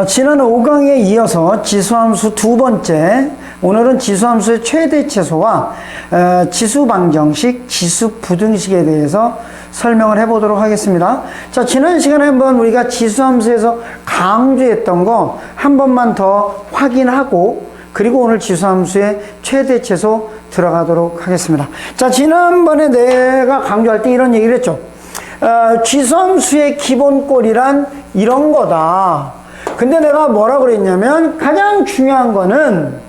지난 5강에 이어서 지수함수 두 번째, 오늘은 지수함수의 최대 최소와 지수 방정식, 지수 부등식에 대해서 설명을 해보도록 하겠습니다. 자, 지난 시간에 한번 우리가 지수함수에서 강조했던 거 한 번만 더 확인하고, 그리고 오늘 지수함수의 최대 최소 들어가도록 하겠습니다. 자, 지난번에 내가 강조할 때 이런 얘기를 했죠. 지수함수의 기본꼴이란 이런 거다. 근데 내가 뭐라고 그랬냐면 가장 중요한 거는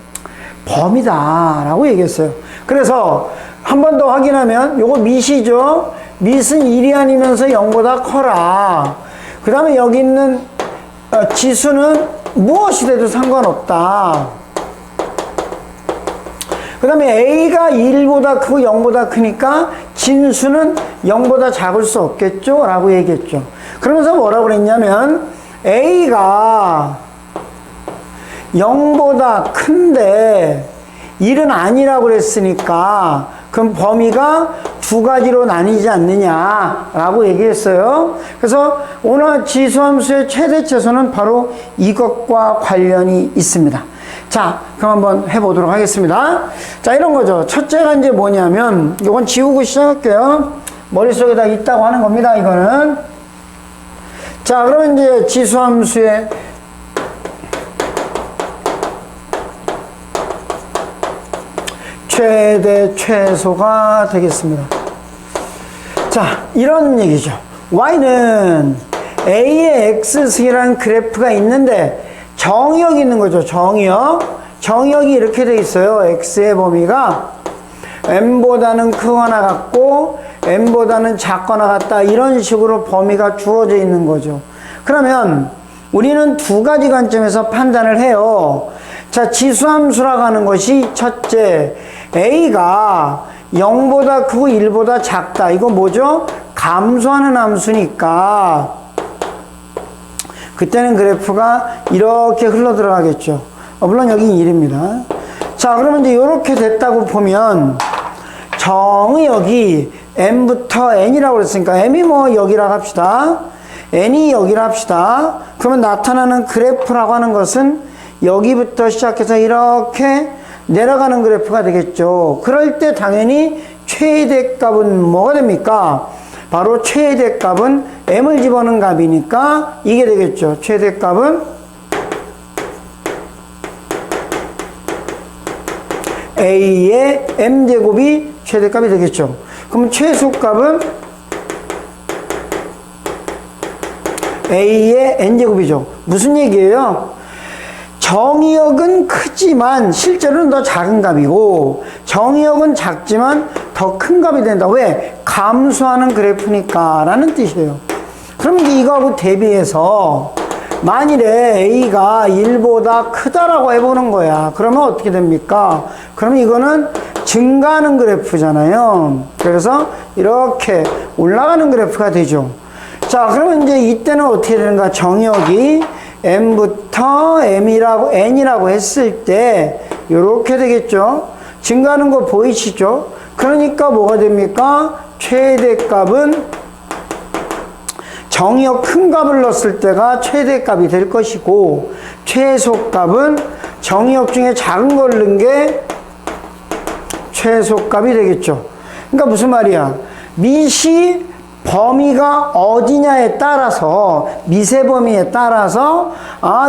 범위다 라고 얘기했어요. 그래서 한 번 더 확인하면 요거 밑이죠. 밑은 1이 아니면서 0보다 커라. 그 다음에 여기 있는 지수는 무엇이 돼도 상관없다. 그 다음에 A가 1보다 크고 0보다 크니까 진수는 0보다 작을 수 없겠죠 라고 얘기했죠. 그러면서 뭐라고 그랬냐면 A가 0보다 큰데 1은 아니라고 그랬으니까 그럼 범위가 두 가지로 나뉘지 않느냐 라고 얘기했어요. 그래서 오늘 지수함수의 최대 최소는 바로 이것과 관련이 있습니다. 자, 그럼 한번 해보도록 하겠습니다. 자, 이런 거죠. 첫째가 이제 뭐냐면 이건 지우고 시작할게요. 머릿속에다 있다고 하는 겁니다. 이거는. 자, 그러면 이제 지수함수의 최대 최소가 되겠습니다. 자, 이런 얘기죠. y는 a의 x승이라는 그래프가 있는데 정의역이 있는 거죠. 정의역이 이렇게 돼 있어요. x의 범위가 m보다는 크거나 같고 m보다는 작거나 같다, 이런 식으로 범위가 주어져 있는 거죠. 그러면 우리는 두 가지 관점에서 판단을 해요. 자, 지수함수라고 하는 것이 첫째, a가 0보다 크고 1보다 작다. 이거 뭐죠? 감소하는 함수니까 그때는 그래프가 이렇게 흘러 들어가겠죠. 물론 여기 1입니다. 자, 그러면 이제 이렇게 됐다고 보면 정의역이 m부터 n이라고 그랬으니까 m이 뭐 여기라고 합시다. n이 여기라 합시다. 그러면 나타나는 그래프라고 하는 것은 여기부터 시작해서 이렇게 내려가는 그래프가 되겠죠. 그럴 때 당연히 최대값은 뭐가 됩니까? 바로 최대값은 m을 집어넣은 값이니까 이게 되겠죠. 최대값은 a의 m제곱이 최대값이 되겠죠. 그럼 최소값은 a의 n제곱이죠. 무슨 얘기예요? 정의역은 크지만 실제로는 더 작은 값이고 정의역은 작지만 더 큰 값이 된다. 왜? 감소하는 그래프니까 라는 뜻이에요. 그럼 이거하고 대비해서 만일에 a가 1보다 크다라고 해보는 거야. 그러면 어떻게 됩니까? 그러면 이거는 증가하는 그래프잖아요. 그래서 이렇게 올라가는 그래프가 되죠. 자, 그러면 이제 이때는 어떻게 되는가? 정의역이 m부터 n이라고 했을 때 이렇게 되겠죠. 증가하는 거 보이시죠? 그러니까 뭐가 됩니까? 최대값은 정의역 큰 값을 넣었을 때가 최대값이 될 것이고 최소값은 정의역 중에 작은 걸 넣은 게 최소값이 되겠죠. 그러니까 무슨 말이야? 밑이 범위가 어디냐에 따라서, 밑의 범위에 따라서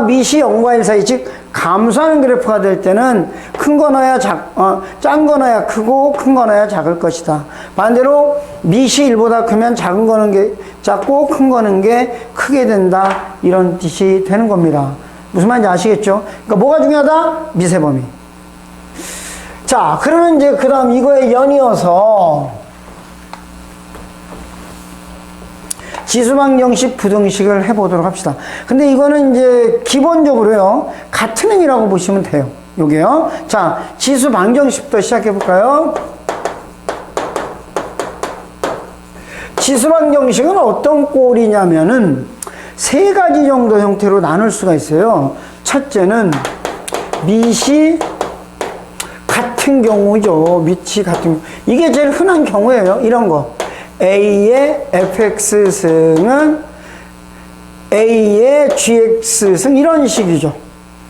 밑이 0과 1 사이, 즉 감소하는 그래프가 될 때는 큰 거 넣어야 짠 거 넣어야 크고 큰 거 넣어야 작을 것이다. 반대로 밑이 1보다 크면 작은 거는 게 작고 큰 거는 게 크게 된다, 이런 뜻이 되는 겁니다. 무슨 말인지 아시겠죠? 그러니까 뭐가 중요하다? 밑의 범위. 자, 그러면 이제 그 다음 이거에 연이어서 지수방정식, 부등식을 해보도록 합시다. 근데 이거는 이제 기본적으로요, 같은 의미라고 보시면 돼요. 요게요. 자, 지수방정식부터 시작해볼까요? 지수방정식은 어떤 꼴이냐면은 세 가지 정도 형태로 나눌 수가 있어요. 첫째는 밑이 같은 경우죠. 밑이 같은 경우. 이게 제일 흔한 경우예요. 이런 거. A의 fx승은 A의 GX승 이런 식이죠.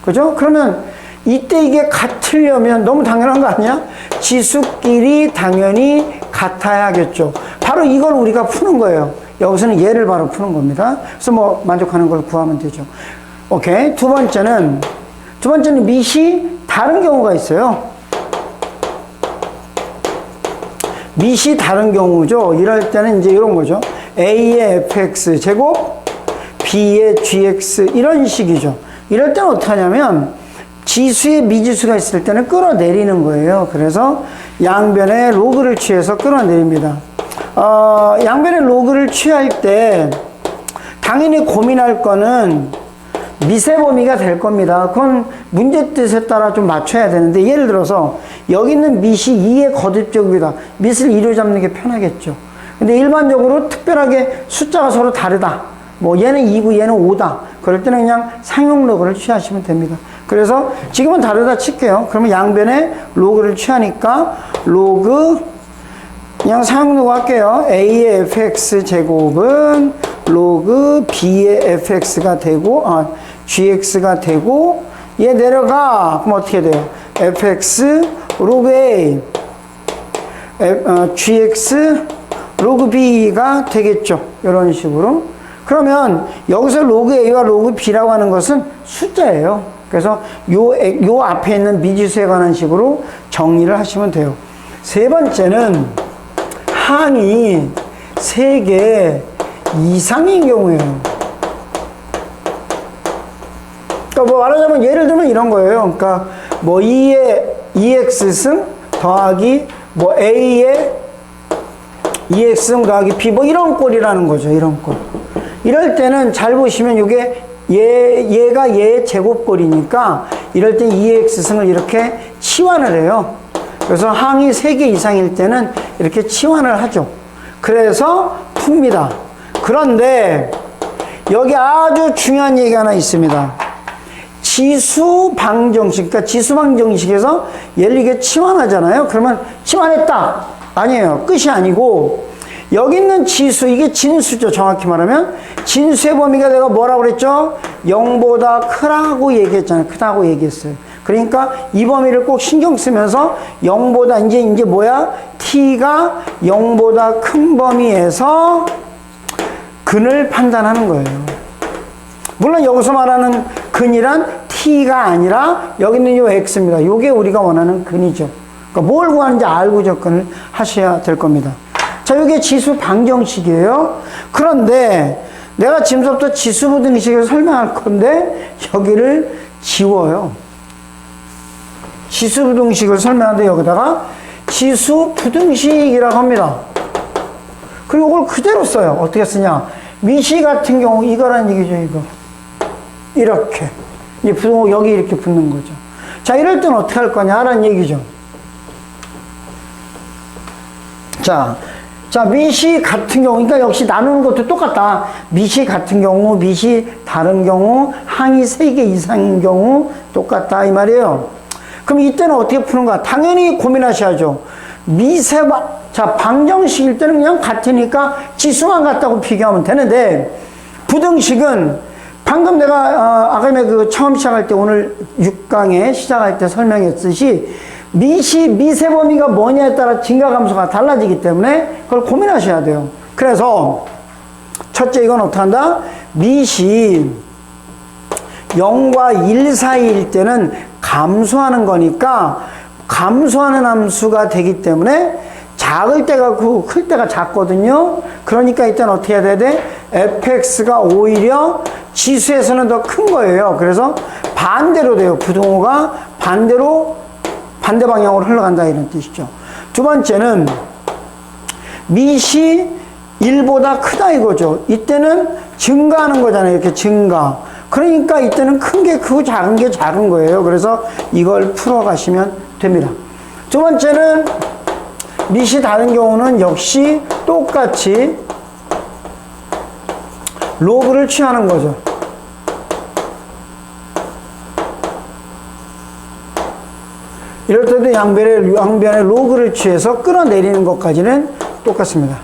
그죠? 그러면 이때 이게 같으려면 너무 당연한 거 아니야? 지수끼리 당연히 같아야겠죠. 바로 이걸 우리가 푸는 거예요. 여기서는 얘를 바로 푸는 겁니다. 그래서 뭐 만족하는 걸 구하면 되죠. 오케이. 두 번째는 밑이 다른 경우가 있어요. 밑이 다른 경우죠. 이럴 때는 이제 이런 거죠. A의 fx 제곱, B의 gx 이런 식이죠. 이럴 때는 어떻게 하냐면 지수에 미지수가 있을 때는 끌어내리는 거예요. 그래서 양변에 로그를 취해서 끌어내립니다. 양변에 로그를 취할 때 당연히 고민할 거는 밑의 범위가 될 겁니다. 그건 문제 뜻에 따라 좀 맞춰야 되는데, 예를 들어서 여기 있는 밑이 2의 거듭제곱이다. 밑을 2로 잡는 게 편하겠죠. 근데 일반적으로 특별하게 숫자가 서로 다르다. 뭐 얘는 2고 얘는 5다. 그럴 때는 그냥 상용 로그를 취하시면 됩니다. 그래서 지금은 다르다 칠게요. 그러면 양변에 로그를 취하니까 로그 그냥 상용 로그 할게요. A의 fx 제곱은 로그 B의 fx가 되고 gx가 되고, 얘 내려가. 그럼 어떻게 돼요? fx 로그 A gx 로그 B가 되겠죠. 이런 식으로. 그러면 여기서 로그 A와 로그 B라고 하는 것은 숫자예요. 그래서 요 앞에 있는 미지수에 관한 식으로 정리를 하시면 돼요. 세 번째는 항이 3개 이상인 경우예요. 그러니까 뭐 말하자면 예를 들면 이런 거예요. 그러니까 뭐 2의 EX승 더하기 뭐 A의 EX승 더하기 B 뭐 이런 꼴이라는 거죠. 이런 꼴. 이럴 때는 잘 보시면 이게 얘가 얘의 제곱꼴이니까 이럴 때 2x승을 이렇게 치환을 해요. 그래서 항이 3개 이상일 때는 이렇게 치환을 하죠. 그래서 풉니다. 그런데 여기 아주 중요한 얘기 하나 있습니다. 지수방정식, 그러니까 지수방정식에서 얘를 이게 치환하잖아요. 그러면 치환했다. 아니에요. 끝이 아니고 여기 있는 지수, 이게 진수죠. 정확히 말하면 진수의 범위가 내가 뭐라고 그랬죠? 0보다 크라고 얘기했잖아요. 크다고 얘기했어요. 그러니까 이 범위를 꼭 신경 쓰면서 0보다 이제 뭐야? t가 0보다 큰 범위에서 근을 판단하는 거예요. 물론 여기서 말하는 근이란 t가 아니라 여기 있는 요 x입니다. 요게 우리가 원하는 근이죠. 그러니까 뭘 구하는지 알고 접근을 하셔야 될 겁니다. 자, 이게 지수 방정식이에요. 그런데 내가 지금부터 지수 부등식을 설명할 건데 여기를 지워요. 지수 부등식을 설명하는데 여기다가 지수 부등식이라고 합니다. 그리고 이걸 그대로 써요. 어떻게 쓰냐? 미시 같은 경우 이거란 얘기죠. 이거 이렇게 이 부등호 여기 이렇게 붙는 거죠. 자, 이럴 때는 어떻게 할 거냐라는 얘기죠. 자, 밑이 같은 경우, 그러니까 역시 나누는 것도 똑같다. 밑이 같은 경우, 밑이 다른 경우, 항이 3개 이상인 경우 똑같다 이 말이에요. 그럼 이때는 어떻게 푸는가? 당연히 고민하셔야죠. 자, 방정식일 때는 그냥 같으니까 지수만 같다고 비교하면 되는데, 부등식은 방금 내가 아까 그 처음 시작할 때 오늘 6강에 시작할 때 설명했듯이 밑의 범위가 뭐냐에 따라 증가감소가 달라지기 때문에 그걸 고민하셔야 돼요. 그래서 첫째 이건 어떻게 한다? 밑이 0과 1 사이일 때는 감소하는 거니까 감소하는 함수가 되기 때문에 작을 때가 크고 클 때가 작거든요. 그러니까 이때는 어떻게 해야 돼? fx가 오히려 지수에서는 더 큰 거예요. 그래서 반대로 돼요. 부등호가 반대 방향으로 흘러간다 이런 뜻이죠. 두 번째는 밑이 1보다 크다 이거죠. 이때는 증가하는 거잖아요. 이렇게 증가. 그러니까 이때는 큰 게 크고 작은 게 작은 거예요. 그래서 이걸 풀어가시면 됩니다. 두 번째는 밑이 다른 경우는 역시 똑같이 로그를 취하는 거죠. 이럴 때도 양변에 로그를 취해서 끌어내리는 것까지는 똑같습니다.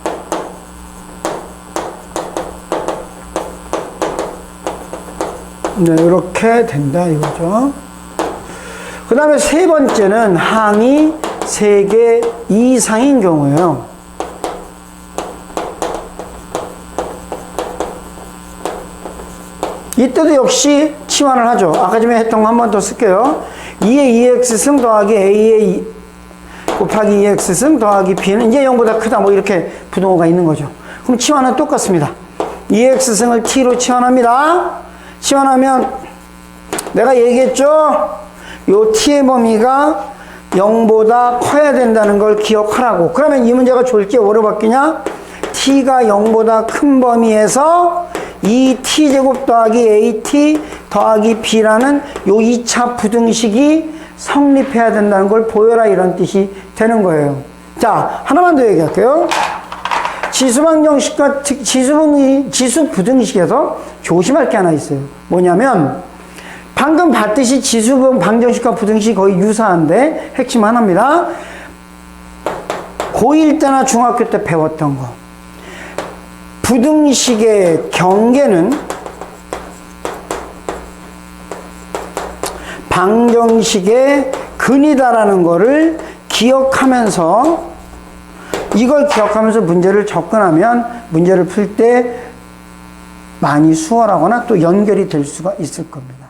네, 이렇게 된다 이거죠. 그 다음에 세 번째는 항이 3개 이상인 경우예요. 이때도 역시 치환을 하죠. 아까 전에 했던 거 한 번 더 쓸게요. 2의 2x승 더하기 a의 곱하기 2x승 더하기 b는 이제 0보다 크다 뭐 이렇게 부동호가 있는 거죠. 그럼 치환은 똑같습니다. 2x승을 t로 치환합니다. 치환하면 내가 얘기했죠? 요 t의 범위가 0보다 커야 된다는 걸 기억하라고. 그러면 이 문제가 좋을지 뭐로 바뀌냐? t가 0보다 큰 범위에서 2t제곱 더하기 at 더하기 b라는 요 2차 부등식이 성립해야 된다는 걸 보여라 이런 뜻이 되는 거예요. 자, 하나만 더 얘기할게요. 지수방정식과 지수부등식에서 조심할 게 하나 있어요. 뭐냐면 방금 봤듯이 지수방정식과 부등식이 거의 유사한데 핵심 하나입니다. 고1 때나 중학교 때 배웠던 거. 부등식의 경계는 방정식의 근이다라는 거를 기억하면서 이걸 기억하면서 문제를 접근하면 문제를 풀 때 많이 수월하거나 또 연결이 될 수가 있을 겁니다.